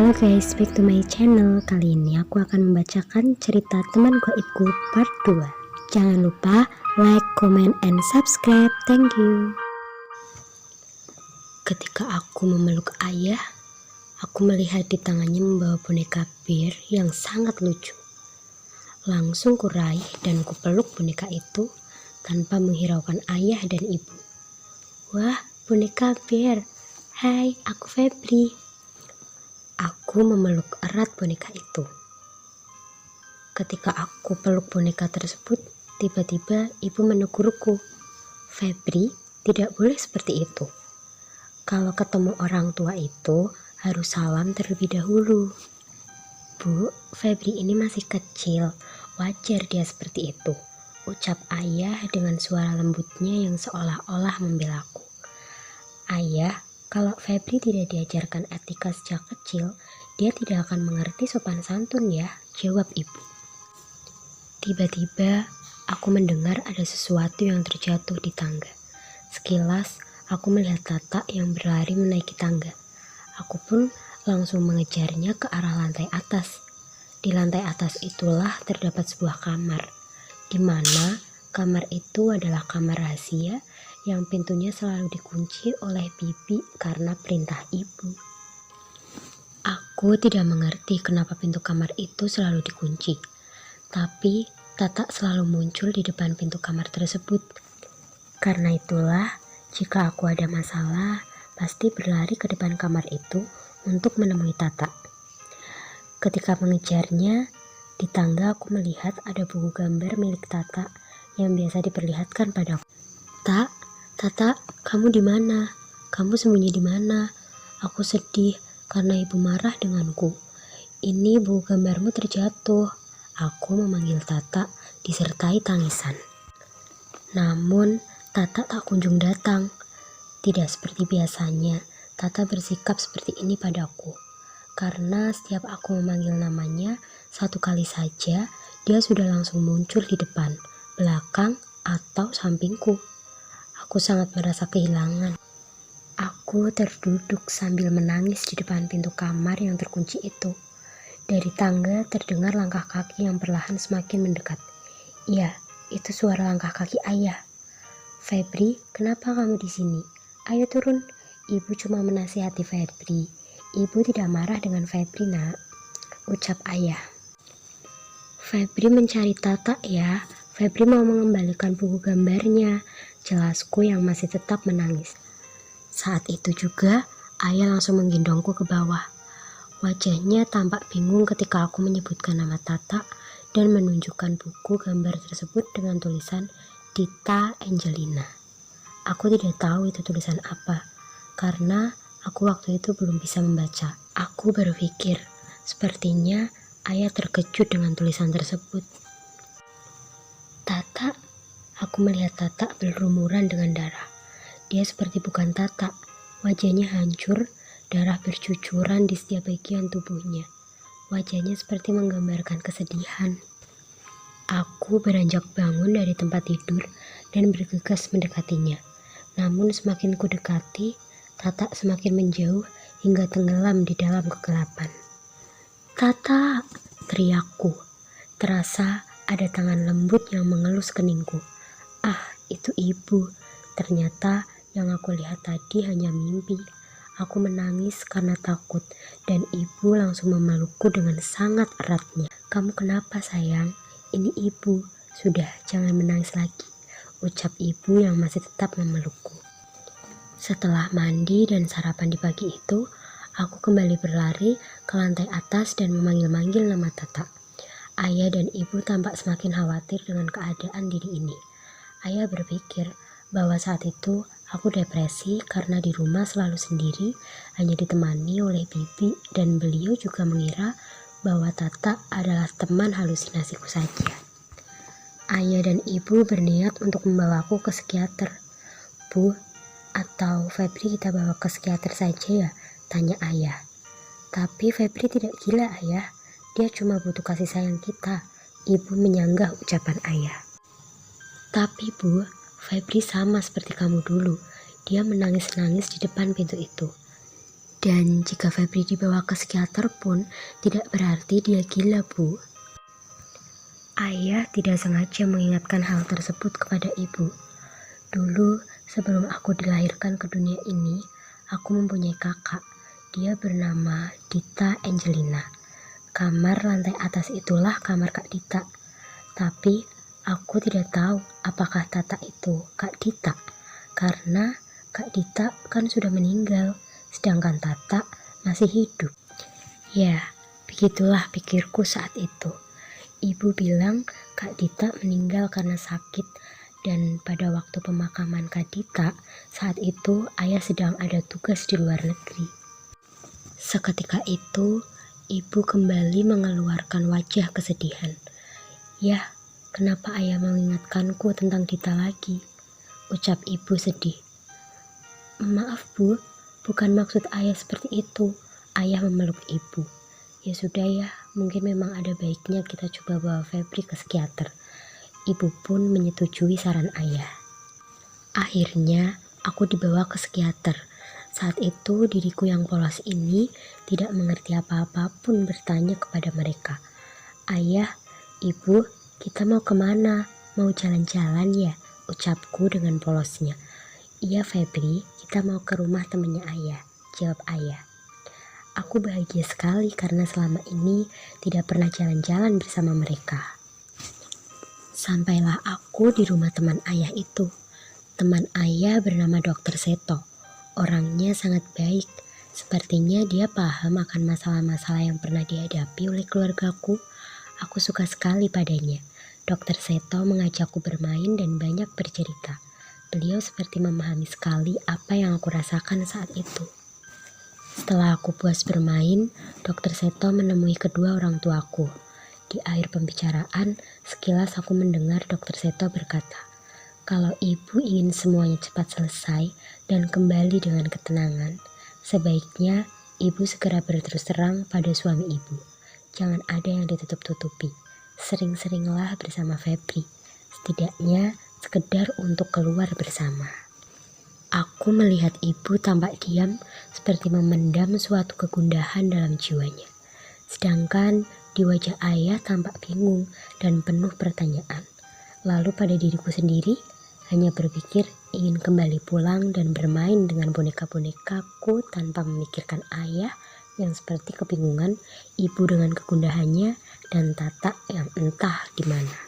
Halo guys, back to my channel. Kali ini aku akan membacakan cerita teman gaibku part 2. Jangan lupa like, comment, and subscribe. Thank you. Ketika aku memeluk ayah, aku melihat di tangannya membawa boneka bir yang sangat lucu. Langsung kuraih dan kupeluk boneka itu tanpa menghiraukan ayah dan ibu. Wah, boneka bir. Hai, aku Febri. Aku memeluk erat boneka itu. Ketika aku peluk boneka tersebut, tiba-tiba ibu menegurku. Febri, tidak boleh seperti itu. Kalau ketemu orang tua itu, harus salam terlebih dahulu. Bu, Febri ini masih kecil, wajar dia seperti itu. Ucap ayah dengan suara lembutnya yang seolah-olah membelaku. Ayah, kalau Febri tidak diajarkan etika sejak kecil, dia tidak akan mengerti sopan santun ya, jawab ibu. Tiba-tiba, aku mendengar ada sesuatu yang terjatuh di tangga. Sekilas, aku melihat Tata yang berlari menaiki tangga. Aku pun langsung mengejarnya ke arah lantai atas. Di lantai atas itulah terdapat sebuah kamar, di mana kamar itu adalah kamar rahasia yang pintunya selalu dikunci oleh bibi karena perintah ibu. Aku tidak mengerti kenapa pintu kamar itu selalu dikunci, tapi Tata selalu muncul di depan pintu kamar tersebut. Karena itulah, jika aku ada masalah, pasti berlari ke depan kamar itu untuk menemui Tata. Ketika mengejarnya, di tangga aku melihat ada buku gambar milik Tata yang biasa diperlihatkan padaku. Tata, kamu di mana? Kamu sembunyi di mana? Aku sedih karena ibu marah denganku. Ini buku gambarmu terjatuh. Aku memanggil Tata disertai tangisan. Namun, Tata tak kunjung datang. Tidak seperti biasanya, Tata bersikap seperti ini padaku. Karena setiap aku memanggil namanya, satu kali saja, dia sudah langsung muncul di depan, belakang, atau sampingku. Aku sangat merasa kehilangan. Aku terduduk sambil menangis di depan pintu kamar yang terkunci itu. Dari tangga terdengar langkah kaki yang perlahan semakin mendekat. Iya, itu suara langkah kaki ayah. Febri, kenapa kamu di sini? Ayo turun. Ibu cuma menasihati Febri. Ibu tidak marah dengan Febri, nak, ucap ayah. Febri mencari Tata ya. Febri mau mengembalikan buku gambarnya, jelasku yang masih tetap menangis. Saat itu juga, ayah langsung menggendongku ke bawah. Wajahnya tampak bingung ketika aku menyebutkan nama Tata dan menunjukkan buku gambar tersebut dengan tulisan Dita Angelina. Aku tidak tahu itu tulisan apa, karena aku waktu itu belum bisa membaca. Aku berpikir, sepertinya ayah terkejut dengan tulisan tersebut. Tata, aku melihat Tata berlumuran dengan darah. Dia seperti bukan Tata, wajahnya hancur, darah bercucuran di setiap bagian tubuhnya. Wajahnya seperti menggambarkan kesedihan. Aku beranjak bangun dari tempat tidur dan bergegas mendekatinya. Namun semakin ku dekati, Tata semakin menjauh hingga tenggelam di dalam kegelapan. Tata, teriakku. Terasa ada tangan lembut yang mengelus keningku. Ah, itu ibu. Ternyata yang aku lihat tadi hanya mimpi. Aku menangis karena takut dan ibu langsung memelukku dengan sangat eratnya. Kamu kenapa sayang? Ini ibu. Sudah, jangan menangis lagi, ucap ibu yang masih tetap memelukku. Setelah mandi dan sarapan di pagi itu, aku kembali berlari ke lantai atas dan memanggil-manggil nama Tata. Ayah dan ibu tampak semakin khawatir dengan keadaan diri ini. Ayah berpikir bahwa saat itu aku depresi karena di rumah selalu sendiri, hanya ditemani oleh bibi, dan beliau juga mengira bahwa Tata adalah teman halusinasiku saja. Ayah dan ibu berniat untuk membawaku ke psikiater. Bu, atau Febri kita bawa ke psikiater saja ya? Tanya ayah. Tapi Febri tidak gila ayah. Dia cuma butuh kasih sayang kita. Ibu menyanggah ucapan ayah. Tapi bu, Febri sama seperti kamu dulu. Dia menangis-nangis di depan pintu itu. Dan jika Febri dibawa ke psikiater pun tidak berarti dia gila, Bu. Ayah tidak sengaja mengingatkan hal tersebut kepada ibu. Dulu, sebelum aku dilahirkan ke dunia ini, aku mempunyai kakak. Dia bernama Dita Angelina. Kamar lantai atas itulah kamar Kak Dita. Tapi, aku tidak tahu apakah Tata itu Kak Dita. Karena Kak Dita kan sudah meninggal, sedangkan Tata masih hidup. Ya, begitulah pikirku saat itu. Ibu bilang Kak Dita meninggal karena sakit, dan pada waktu pemakaman Kak Dita, saat itu ayah sedang ada tugas di luar negeri. Seketika itu, ibu kembali mengeluarkan wajah kesedihan. Yah, kenapa ayah mengingatkanku tentang Dita lagi? Ucap ibu sedih. Maaf Bu, bukan maksud ayah seperti itu. Ayah memeluk ibu. Ya sudah ya, mungkin memang ada baiknya kita coba bawa Febri ke psikiater. Ibu pun menyetujui saran ayah. Akhirnya, aku dibawa ke psikiater. Saat itu diriku yang polos ini tidak mengerti apa-apa pun bertanya kepada mereka. Ayah, ibu, kita mau kemana? Mau jalan-jalan ya? Ucapku dengan polosnya. Iya Febri, kita mau ke rumah temannya ayah, jawab ayah. Aku bahagia sekali karena selama ini tidak pernah jalan-jalan bersama mereka. Sampailah aku di rumah teman ayah itu. Teman ayah bernama Dr. Seto. Orangnya sangat baik. Sepertinya dia paham akan masalah-masalah yang pernah dihadapi oleh keluargaku. Aku suka sekali padanya. Dr. Seto mengajakku bermain dan banyak bercerita. Beliau seperti memahami sekali apa yang aku rasakan saat itu. Setelah aku puas bermain, Dr. Seto menemui kedua orang tuaku. Di akhir pembicaraan, sekilas aku mendengar Dr. Seto berkata, kalau ibu ingin semuanya cepat selesai dan kembali dengan ketenangan, sebaiknya ibu segera berterus terang pada suami ibu. Jangan ada yang ditutup-tutupi. Sering-seringlah bersama Febri. Setidaknya sekedar untuk keluar bersama. Aku melihat ibu tampak diam seperti memendam suatu kegundahan dalam jiwanya. Sedangkan di wajah ayah tampak bingung dan penuh pertanyaan. Lalu pada diriku sendiri, hanya berpikir ingin kembali pulang dan bermain dengan boneka-bonekaku tanpa memikirkan ayah yang seperti kebingungan, ibu dengan kegundahannya, dan Tata yang entah di mana.